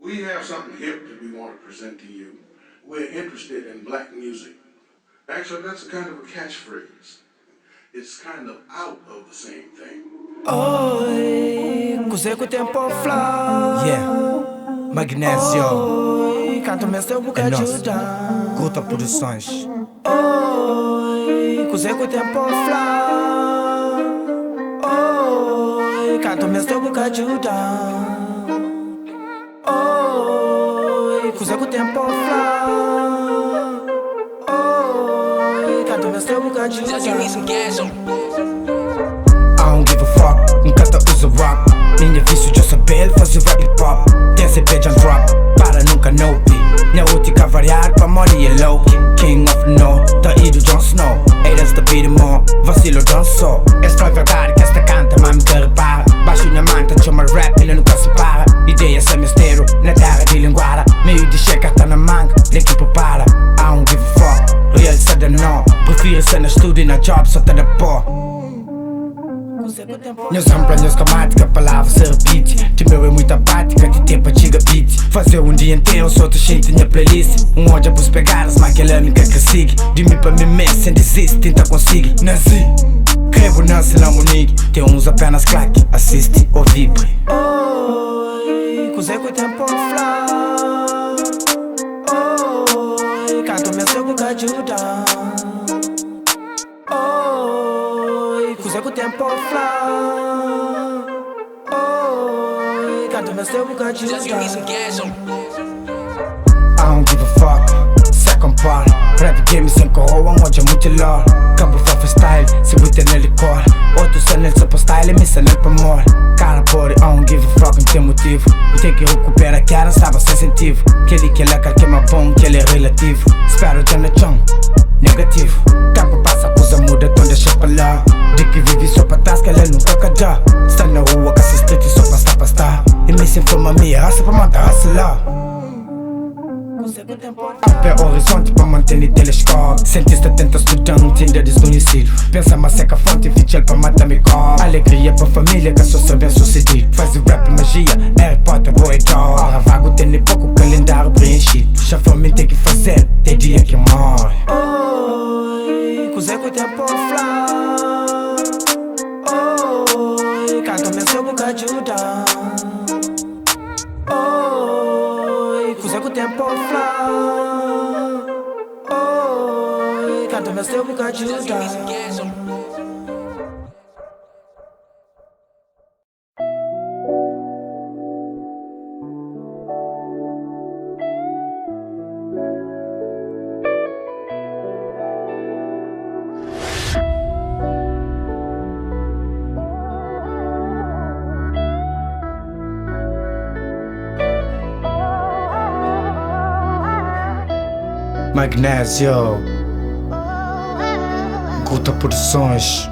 We have something hip that we want to present to you. We're interested in black music. Actually, that's a kind of a catchphrase. It's kind of out of the same thing. Oi, cos'è quel tempo fly? Yeah, Magnésio. Oi, canto me seu boca de ajudar. Guta Produções. Oi, cos'è quel tempo fly? Oi, canto me seu boca de ajudar. Oi, cos'è quel tempo fly? Oi, canto me seu boca de ajudar. I don't give a fuck, nunca usa rock. Minha vício de saber fazer rap hip hop. Tem CP and drop, para nunca no beat. Minha útica variar pra morir é low. King of no, tá ido Jon Snow. Haters da vida mó, vacilo dançou. Essa é verdade que esta canta, mas me que repara. Baixo minha manta, chama rap, ele nunca se para. Ideia sem mistério, na terra de linguada. Meio de checa, tá na manga, daqui para. I don't give a fuck, realizada não. Prefiro ser na estúdio e na job, só tá na pó. Meus amplas, meus gramática, palavra se repite. De meu é muito apática, de tempo a gigabit. Fazer dia inteiro, só tô cheio de minha playlist. Ódio pros pegadas, mas aquela amiga que sigue. De mim pra mim mesmo, sem desistir, tenta conseguir. Nasci, crevo, nasce na Monique. Tem uns apenas claque, assiste ou vibre. Oi, cos'è quel tempo fly? Oi, canto me seu boca de ajudar. Oi, cos'è quel tempo fly? Oi, canto me seu boca de ajudar. I don't give a fuck, second part. Rap game sem coroa, onde é muito lore. Cabo for freestyle, se você nele core. Outro só nele só style, me só nele pra amor. Cara pode, I don't give a fuck, não tem motivo. Eu tenho que recuperar que era, estava sem incentivo. Aquele que ele quer que é mais bom, que ele é relativo. Espero ter na chão, negativo. Tempo passa, coisa muda, então deixa pra lá. De que vive só pra trás, que ele nunca cadá. Está na rua, com essa street só pra estar. E me se informa minha raça pra matar a raça lá. Abre o horizonte pra manter no telescópio. Cientista tenta estudante, ainda desconhecido. Pensa mas seca a fonte, vigil pra matar me copo. Alegria pra família que só sou bem sucedido. Faz o rap magia, Harry Potter, boy dog. Hora vago tem pouco calendário preenchido. Já família tem que fazer, tem dia que morre. Oi, cos'è quel tempo fly? Oi, canto me seu boca de ajudar. Oi, cos'è quel tempo fly? Oi, canto me seu boca de ajudar. Magnésio, Guta Produções.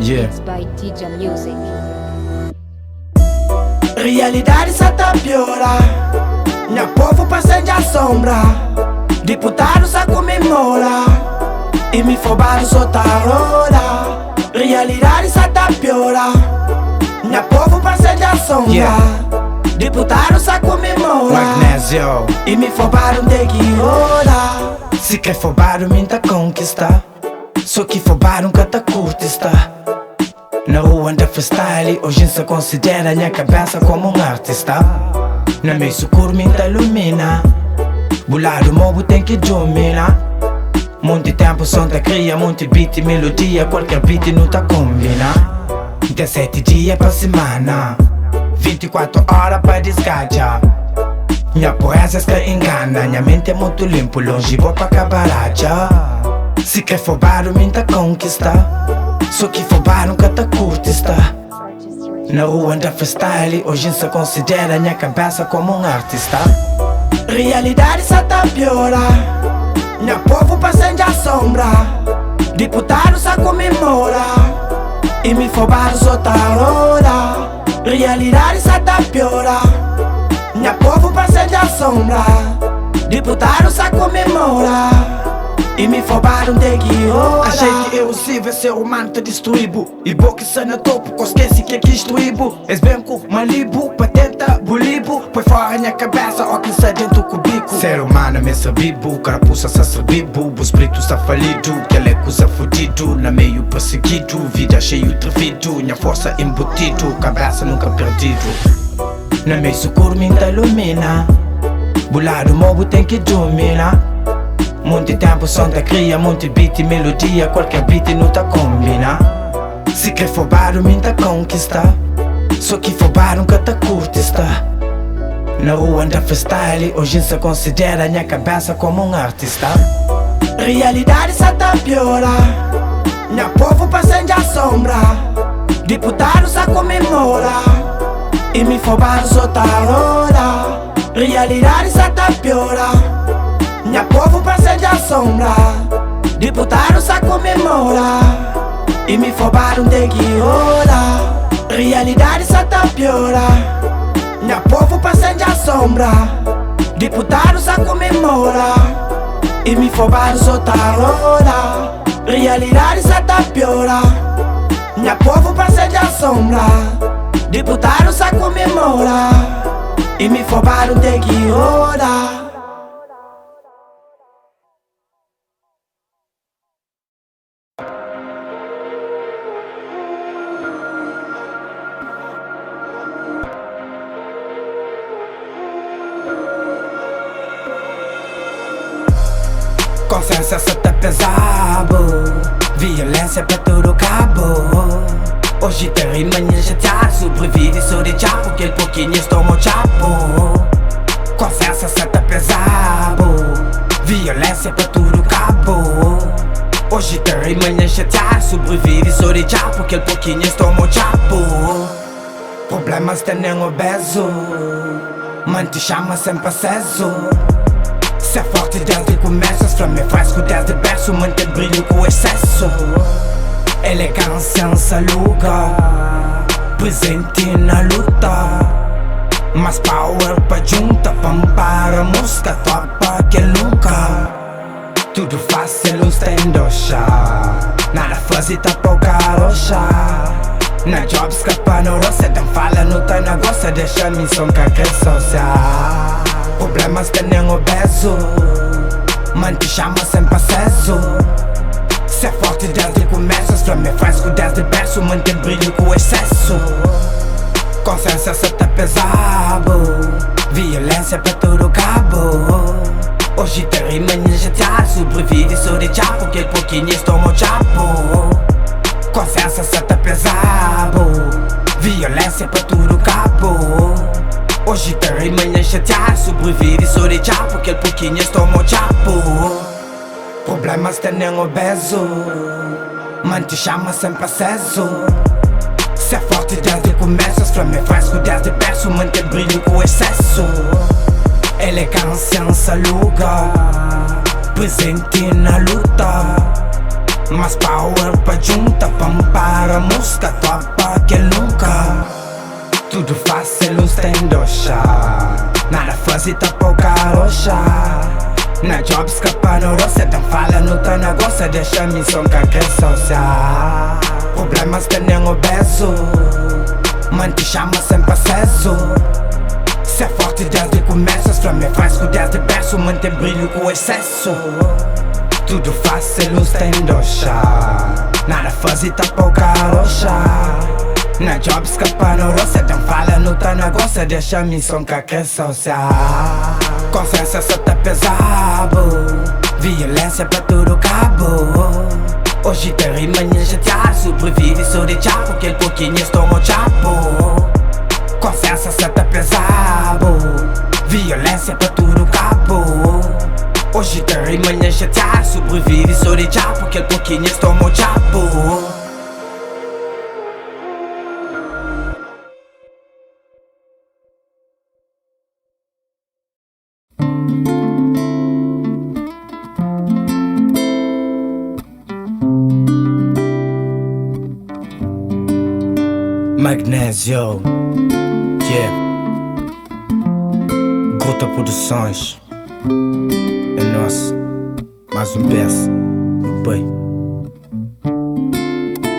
Yeah. By TJ Music. Realidade só tá piora. Minha povo passa de sombra. Deputado só comemora. E me roubaram só tá roda. Realidade só tá piora. Minha povo passa de sombra. Yeah. Deputado só comemora. Magnésio. E me roubaram de que hora. Se quer roubar, minta conquista. Só que roubar nunca tá curto está. Na rua anda freestyle, hoje se considera minha cabeça como um artista. Na meio escuro minta ilumina. Bulado mobo tem que dominar. Muito tempo som tá cria, muito beat e melodia. Qualquer beat não tá combina. 17 dias pra semana, 24 horas pra desgajar. Minha poesia que engana, minha mente é muito limpo, longe vou pra cabarada. Se quer roubar, minta conquista. Só que roubar nunca tá curto está. Na rua anda freestyle, hoje se considera minha cabeça como um artista. Realidade só tá piora. Minha povo passa de sombra. Deputado só comemora. E me roubaram só tá roda. Realidade só tá piora. Minha povo passa de sombra. Deputado só comemora. E me roubaram de que hora. Achei que eu possível ser humano te destruído. E boa que cê na topo, esquece que é que destruído. És bem com Malibu, patenta, bolibo. minha cabeça, ó quem sai dentro do cubico. Ser humano é ser vivo, carapuça sa ser vivo. O espírito está falido, que ele é coisa fudido. Na meio perseguido, vida cheio trevido. Minha força embutido, cabeça nunca perdido. Na meio escuro me ilumina. Bulado mobo tem que dominar. Muito tempo som te cria, muito beat e melodia. Qualquer beat não tá combina. Se quer fobar, me tá conquista. Só que fobar nunca tá curtista. Na rua anda freestyle, hoje se considera minha cabeça como artista. Realidade só tá piora. Minha povo passando a sombra. Deputado só comemora. E me fobar só tá hora. Realidade só tá piora. Minha povo passando a sombra. Deputado só comemora. E me fobaram de guiola. Realidade só tá piora. Minha povo passando a sombra. Deputado só comemora. E me fobaram só tá hora. Realidade só tá piora. Minha povo passando a sombra. Deputado só comemora. E me fobaram de guiola. Consciência só tá pesado. Violência pra todo cabo. Hoje tem rima, amanhã já tá. Sobrevive, sou de chapo. Aquele pouquinho estou no chapo. Consciência só tá pesado. Violência pra todo cabo. Hoje tem rima, amanhã já tá. Sobrevive, sou de chapo. Aquele pouquinho estou no chapo. Problemas tem nem obeso. Mante chama sempre aceso. Ser forte desde o começo, flame fresco desde berço, manter brilho com excesso. Elegância não se aluga, presente na luta. Mas power pra junta, pampara, música, topa que nunca. Tudo fácil, uns tem doxa. Nada fácil, tá pouca roxa. Na job escapa no roça, então fala no tá negócio, deixa a missão que social. Problemas tem nem obeso. Mante chama sempre aceso. Ser forte desde o começo, flame fresco desde berço, manter brilho com excesso. Consciência só tá pesado. Violência pra todo cabo. Hoje tem rima, amanhã já tá. Sobrevive, sou de chapo, aquele pouquinho estou no chapo. Consciência só tá pesado. Violência pra todo cabo. Hoje tem rima, amanhã já tá. Sobrevive, sou de chapo, aquele pouquinho estou no chapo. Problemas tem nem obeso. Mante chama sempre aceso. Ser forte desde o começo, flame fresco desde berço, manter brilho com excesso. Elegância não se aluga, presente na luta. Mas power pra junta, pampara, música, topa que nunca. Tudo fácil, uns tem doxa. Nada fácil, tá pouca roxa. Na job escapa no roça, então fala no teu negócio, deixa a missão que é social. Problemas tem nem obeso. Mante chama sempre aceso. Ser forte desde o começo, flame fresco desde berço, manter brilho com excesso. Tudo fácil, uns tem doxa. Nada fácil, tá pouca roxa. Na job escapa no roça, então fala no teu negócio, deixa a missão que é social. Consciência só tá pesado. Violência pra todo cabo. Hoje tem rima, amanhã já tá. Sobrevive, sou de chapo, aquele pouquinho estou no chapo. Consciência só tá pesado. Violência pra todo cabo. Hoje tem rima, amanhã já tá. Sobrevive, sou de chapo, aquele pouquinho estou no chapo. Magnésio, yeah. Gruta Produções. É nosso. Mais um peça. Bem.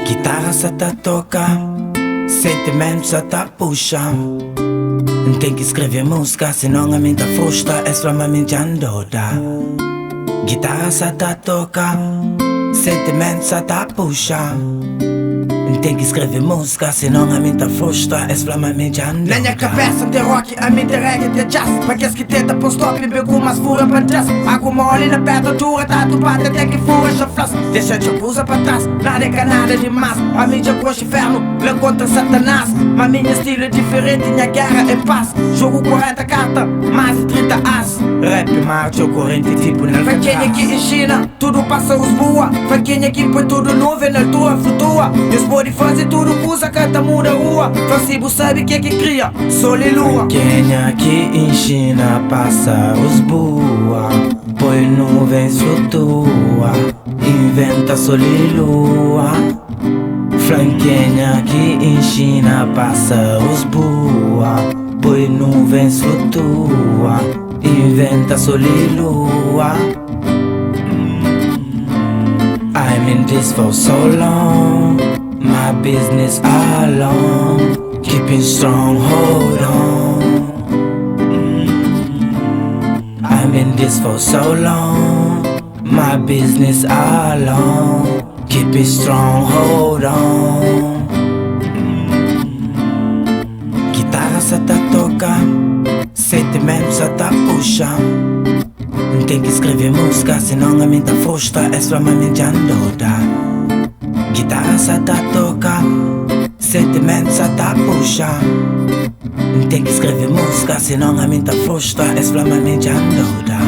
Guitarra só tá toca, sentimentos só tá puxa. Tem que escrever música, senão a mente frustra, extremamente andoda. Guitarra só tá toca, sentimento só tá puxa. Tem que escrever música, senão a mente frustra, extremamente andoda. Na minha cabeça tem rock, a mente reggae tem jazz. Pra que que tenta pôr stop e beco umas fura pra trás. Água mole na pedra dura, tá tu bate até que fura já flash. Deixa de abusa pra trás, nada é canada demais. A mídia coxa inferno, lá contra Satanás. Mas minha estilo é diferente, minha guerra é paz. Jogo 40 cartas, mais de 30 as. Rap marcha, corrente tipo na Faquinha aqui em China, tudo passa os boa. Faquinha aqui põe tudo nuvem, na altura flutua. Deus pode fazer tudo, usa, canta, muda a rua. Facibo sabe que cria, sol e lua. Faquinha aqui em China, passa os boa. Põe nuvens, flutua. Inventa sol e lua. Franquinha aqui em China, passa os boa. Põe nuvens, flutua. Inventa sol e lua. I'm in this for so long, my business alone, keeping strong, hold on. I'm in this for so long, my business alone, keep it strong, hold on. Guitarra só tá toca, sentimento só tá puxa. Tem que escrever música, senão a mente frustra, extremamente andoda. Guitarra só tá toca, sentimento só tá puxa. Tem que escrever música, senão a mente frustra, extremamente andoda.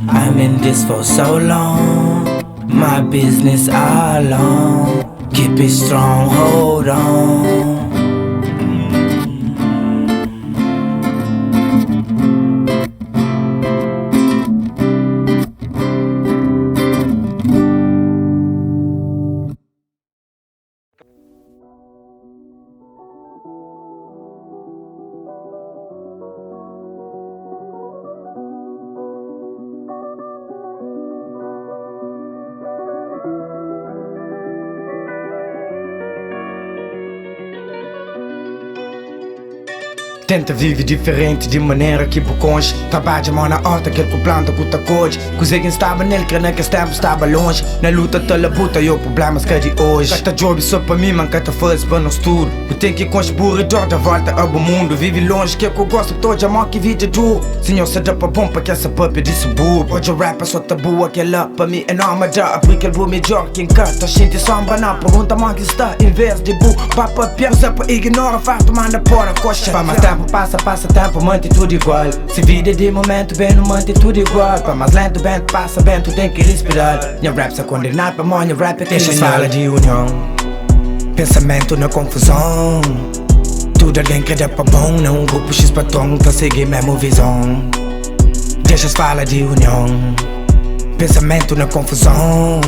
I'm in this for so long, my business alone, keep it strong, hold on. Tenta viver diferente de maneira que conche. Trabalha mão na horta que planta com tacode. Coisa que estava nele, que naqueles tempos estava longe. Na luta tá labuta e o problemas que é de hoje. Cata job só pra mim, man, cata faz para nós tudo. Eu tenho que construir da volta ao mundo. Vive longe que eu gosto todo, amor que vida duro. Senhor se dá pra bom pra que essa puppy de subúrbio. Hoje o rap é só tabu, aquela pra mim é norma. Aplica o melhor que encanta. Gente sombra não pergunta mais que está em vez de bu. Papa pensa pra ignorar, faz tomando por a coxa. Para mais tempo passa tempo, mantém tudo igual. Se vida de momento bem, não mantém tudo igual. Para mais lento, vento passa bem, tu tem que respirar. Minha rap é condenado pra minha rap é Deixa fala de união, pensamento na confusão. Tudo alguém quer dar pra bom, não um grupo X patrão pra seguir mesmo visão. Deixa fala de união, pensamento na confusão.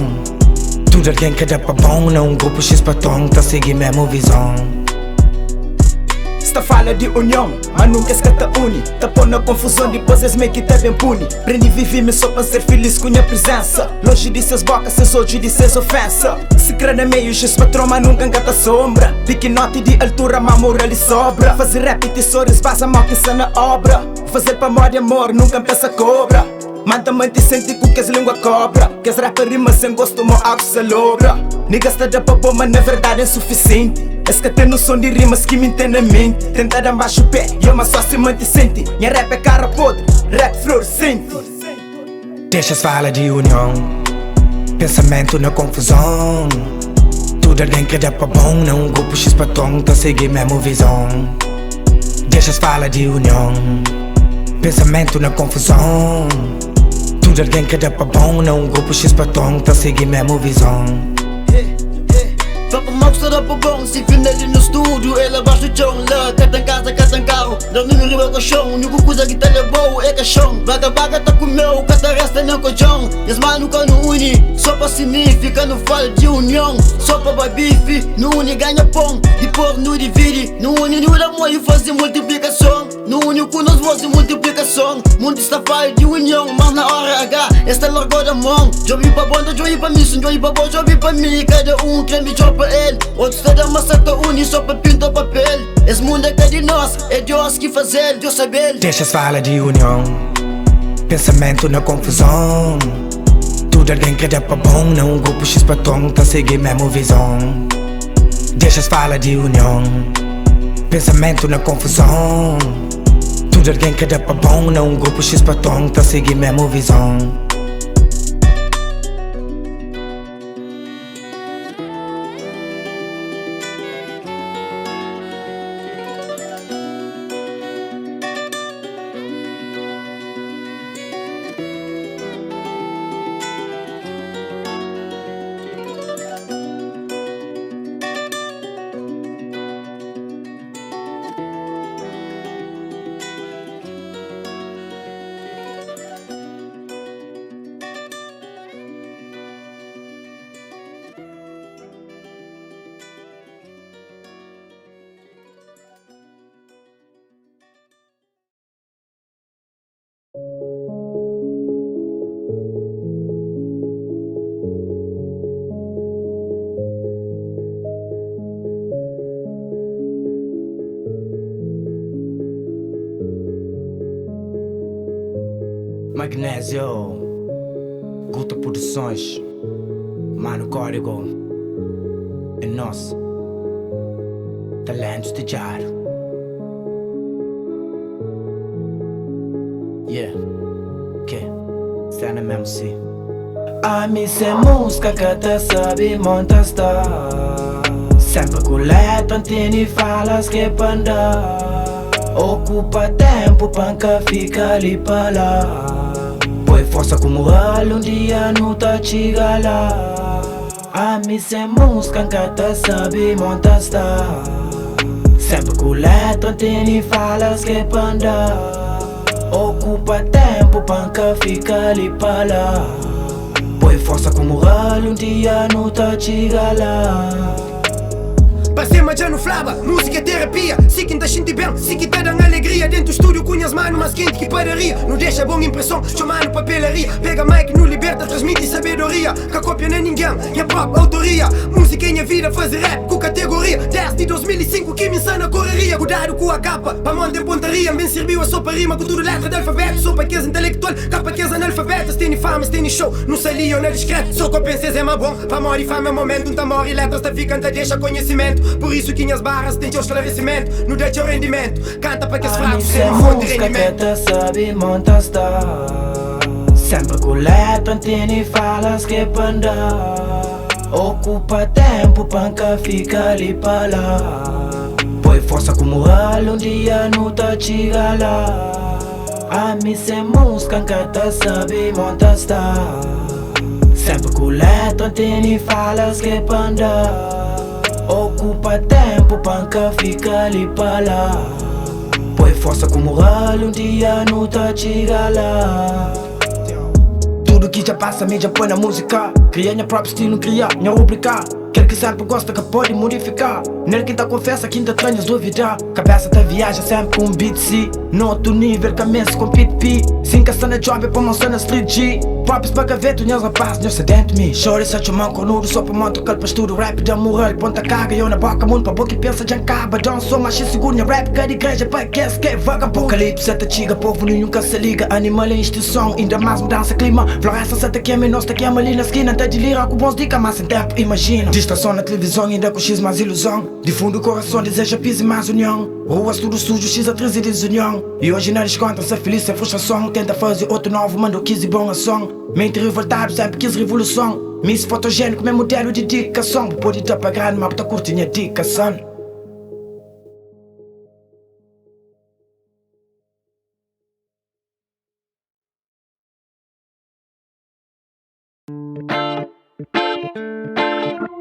Tudo alguém quer dar pra bom, não um grupo X patrão pra seguir mesmo visão. Esta fala de união, mas nunca se te une. Tá pôr na confusão, depois és meio que te bem pune. Prendi viver-me só pra ser feliz com minha presença. Longe de seus bocas, seus olhos de seus ofensa. Se crê na meio, x patrão, mas nunca engata sombra. Pique note de altura, mas moral e sobra. Fazer repetições, basa mal que na obra. Fazer pra amor e amor, nunca pensa cobra. Manda mãe te sente com que as língua cobra. Que as rapa rima sem gosto, mo algo se logra. Niggas tá da papo, mas na verdade é insuficiente. Es que tem noção de rimas que me entende na mente. Tenta dar baixo o pé, e uma só se mante sente. Minha rap é cara podre, rap fluorescente. Deixa fala de união, pensamento na confusão. Tudo alguém quer dar pra bom, não um grupo X patrão pra seguir mesmo visão. Deixa fala de união, pensamento na confusão. Tudo alguém quer dar pra bom, não um grupo X patrão pra seguir mesmo visão. Vamos mostrar dá pro bom, se fina ali no estúdio. Ela abaixo do chão, lá, cata em casa, cata em carro. Dá no riba com o chão, único coisa que tá levou é caixão. Vaga vaga tá com meu, cata resta não com chão. E as mano que não une, só pra significa, não fala de união. Só pra babife, não une ganha pão. E por não divide, não une não dá amor e faz multiplicação. Não une com nós voz e multiplicação. Mundo está falho de união, mas na hora H, esta largou da mão. Jobi pra banda, jobi pra mim, jobi pra bom, jobi pra mim. Cada quer me joga pra ele. Outros está da massa, tá une só pra pintar o papel. Esse mundo é que é de nós, é Deus que faz ele, Deus sabe ele. Deixa-se fala de união, pensamento na confusão. Tudo alguém quer dar pra bom, não um grupo X patrão, tá seguir mesmo visão. Deixa-se fala de união, pensamento na confusão. Tudo alguém quer dar pra bom, não um grupo X patrão, tá seguir mesmo visão. Magnésio, Guta Produções, Mano Código, é nosso, talentos de Jaro. Yeah, que? Cena mesmo sim. A mim sem música que te sabe monta está. Sempre coleta, antene falas que panda. Ocupa tempo, panca fica ali para lá. Põe força como ralo, dia não tá chega lá. A mim sem música que te sabe monta está. Sempre coleta, antene falas que panda. Ocupa tempo, panca fica ali para lá. Põe força como ralo, dia não tá chega lá. Passei mas já não flava, música é terapia. Se quem tá sentindo bem, se quem tá dando alegria. Dentro do estúdio com as manos mais quente que padaria. Não deixa boa impressão, chamando papelaria. Pega mic no liberta, transmite sabedoria. Que a cópia não é ninguém, é a própria autoria. Música em minha vida, fazer rap com categoria. Desde 2005 que me ensina a correria. Cuidado com a capa, pra mão de pontaria. Me serviu a sopa rima com tudo letra de alfabeto. Sopa que és intelectual, capa que és analfabeto. Tem fama, tem show, não sei li ou não é discreto. Só que eu pensei é mais bom, pra morrer fama é momento. Um tamor e letras tá ficando, deixa conhecimento. Por isso que as barras têm teu esclarecimento. Não deixa o rendimento, canta para que as fracos sejam fonte de rendimento. Que te sabe monta está. Sempre coleta, antene falas que panda. Ocupa tempo, panca fica ali para lá. Põe força como ralo, dia não tá chega lá. A mim sem música que te sabe monta está. Sempre coleta, antene falas que panda. Ocupa tempo, panca fica ali para lá. Põe força como ralo, dia não tá chega lá. Tudo que já passa, mídia põe na música. Cria minha própria estilo, cria minha rubrica. Quer que sempre gosta que pode modificar. Nele quinta confessa, quinta tranhas duvidar. Cabeça tá viaja sempre com um beat C. No outro nível, cabeça com pit P. Cinca sana job, promoção na street G. Próprios pra gaveta, meus rapazes, meus sedento me. Chore, se chamam com nudo, só pra montar calpa estudo. Rap da moral, ponta carga, eu na boca, mundo pra boca e pensa de acaba. Don't sou macho seguro, minha rap, cada igreja, pai, que é vagabundo. Apocalipse, seta chiga, povo nenhum nunca se liga. Animal é instituição, ainda mais mudança clima. Floresta, seta queima, nós tá queima ali na esquina. Tá de lira com bons dicas, mas sem tempo, imagina. Distração na televisão, ainda com X mais ilusão. De fundo o coração, deseja piso e mais união. Ruas tudo sujo, X atriz e desunião. E hoje não desconta, ser feliz, sem frustração. Tenta fazer outro novo, manda o 15 bom ação. Mente revoltado, sempre quis revolução. Miss fotogênico, meu modelo de dedicação. Pode estar pagando, mas tá curtindo a dedicação.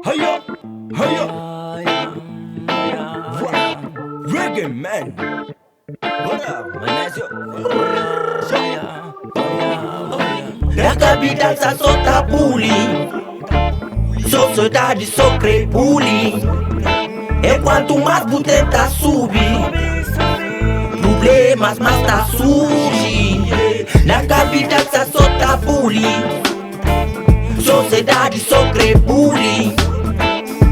Hey yo, hey yo. reggae man. What up, Manazio? Na capital sa sota bullying, sociedade sofre bullying. E quanto mais você tenta subir, problemas mais tá surgem. Na capital sa sota bullying, sociedade sofre bullying.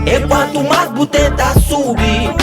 E quanto mais você tenta subir,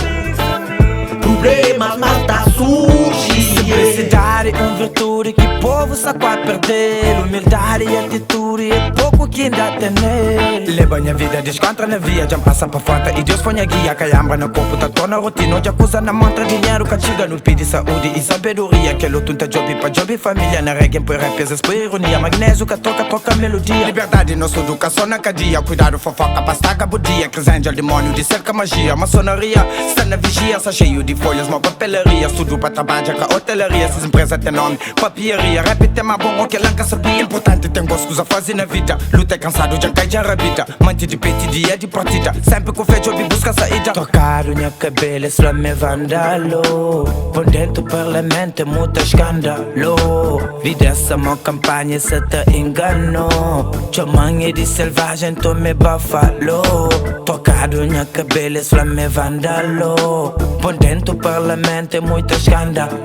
problemas mais tá surgem. Simplicidade é virtude que o povo sabe a perder. Humildade e atitude é pouco que ainda tem nele. Leva minha vida descontra na via, já passa pra fora e Deus põe a guia. Caiambra no computador, na rotina, onde acusa na montra dinheiro. Castiga no pede saúde e sabedoria. Que luta job pra job e família. Na reggae põe rapezas por ironia. Magnésio que toca melodia. Liberdade, nossa educação na cadeia. Cuidado, fofoca, pasta, cabudia. Cris angel, demônio, de cerca magia. Maçonaria, está na vigia. Só cheio de folhas, uma papelaria. Tudo pra trabalhar com a hotelaria. Essas empresas têm nome, papieria. Rap é mais bom, o que nunca sabia. Importante tem gostos a fazer na vida. Luta é cansado, já cai, já rabita. Mante de peito, dia de partida. Sempre com fé, job busca saída. Trocado minha cabelo, slame vandalo. Por dentro do parlamento, muito escândalo. Vida essa uma campanha, se te enganou. Chamanha de selvagem, tu me bafalo. Trocado minha cabelo, slame vandalo. Por dentro do parlamento, muito escândalo.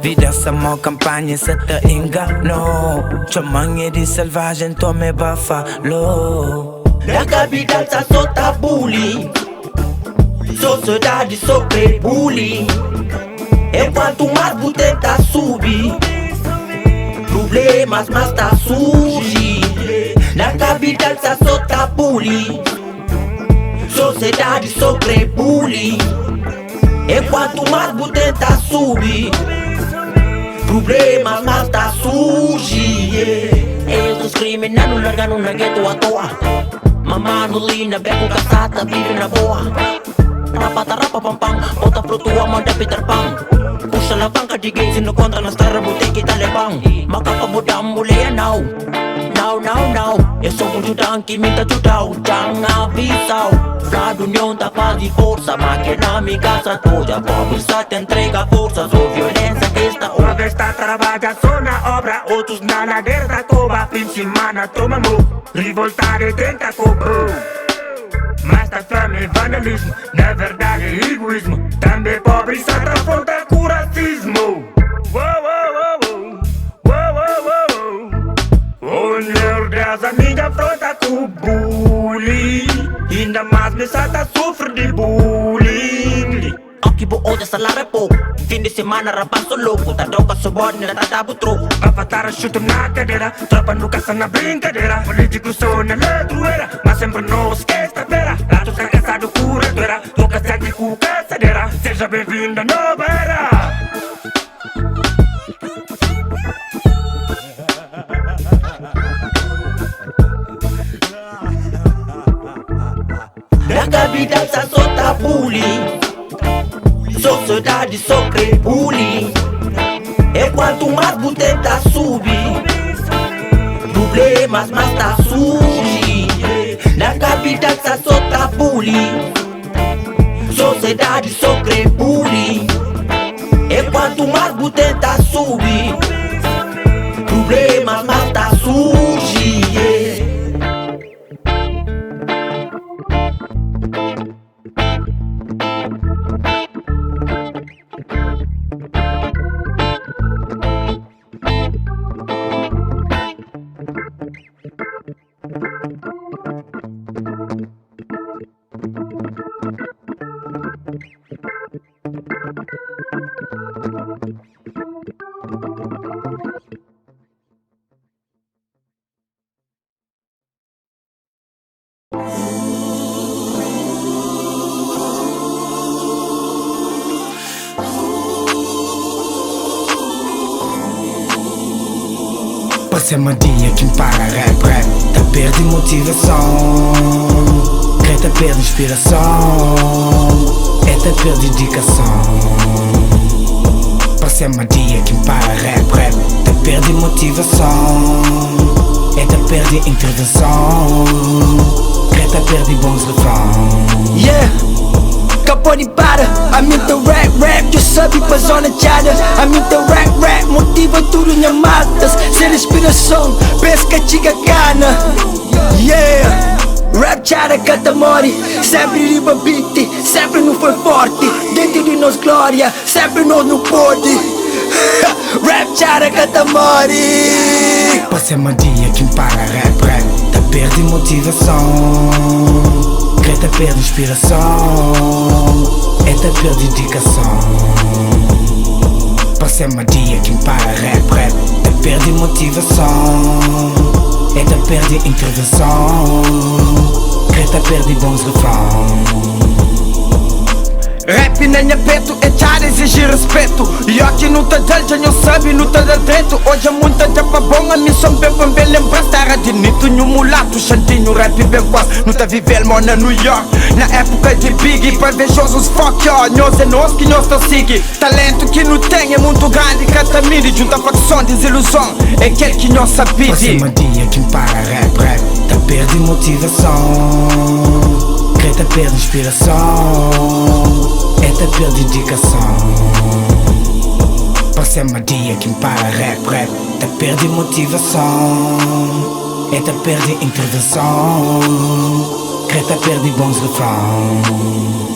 Vida essa uma campanha, se te enganou. Chamanha de selvagem, tu me bafalo. Na capital sa sota bullying, sociedade sofre bullying. E quanto mais você tenta subir, problemas mais tá surgem. Na capital sa sota bullying, sociedade sofre bullying. E quanto mais você tenta subir, problemas mais tá surgem. Eles discriminando, largando na gueto à toa. Mamano lina, beco casata, vive na boa. Rapa pam pam, bota pro tua manda Peter Pan. Puxa alavanca de gays e no contra na estrada botei talibã. Makapa mudam mulher now. Now eu sou um judão que me tá judão. Jang avisau, Frado união da paz e força. Máquina amiga sa toda, pobre sa te entrega força. Sou violência que está obra está trabalha só na obra. Outros na ladeira da cova, fim de semana toma move. Revoltar e tenta cobrar. Mas tá fome e vandalismo, na verdade é egoísmo. Também pobre só transforma com racismo. Olhar dessa minha afronta com bullying. Ainda mais me sata sofre de bullying. Aqui bo oda salário é pouco. Fim de semana rapaço louco. Tá droga subordinada, tá dabo troco. Avatar chuta na cadeira. Tropa no caça na brincadeira. Político sou na letroeira. Mas sempre não esquece da beira. Lato sem essa do curadoura. Boca segue com caçadeira. Seja bem-vinda à nova era. Na capital sa sota bullying, sociedade sofre bullying. E quanto mais você tenta subir, problemas mais tá surgem. Na capital sa sota bullying, sociedade sofre bullying. E quanto mais você tenta subir, problemas mais tá surgem. Passa uma dia que me para rap. Tá perdi motivação, tá perdi inspiração. É tá perdi dedicação. Passa uma dia que me para rap. Tá perdi motivação, é tá perdi intervenção. Tá perdi bons refrões. nunca pode parar. A mim teu rap, eu sabe pra zona chada. A mim teu rap, motiva tudo minha matas. Ser inspiração, pesca tiga cana. Yeah, rap chara catamori. Sempre riba beat, sempre não foi forte. Dentro de nós glória, sempre nós não pode. Rap chara catamori. Passa uma dia que para rap, tá perde motivação. Greta perde inspiração, eta perde dedicação. Passa uma dia que para rap, tá perde motivação, eta perde intervenção. Greta perde bons refrões. Rap nem é peto, é chara, exige respeito. E aqui não tá dal, já não sabe, não tá dentro. Hoje é muita japa bom, a missão bem pra bem lembrar. Terra de nito, no mulato, chantinho, rap bem quase. Não tá vivendo, mano, na New York. Na época de Biggie, pra ver os fuck, ó. Nós é nós que nós tá seguindo. Talento que não tem é muito grande, catamide. Junta facção, desilusão, é aquele que nós sabia. Passa uma dia que para rap, tá perde motivação. Greta perde inspiração, eta perde dedicação. Passa uma dia que para rap, tá perde motivação, eta perde intervenção. Greta perde bons refrões.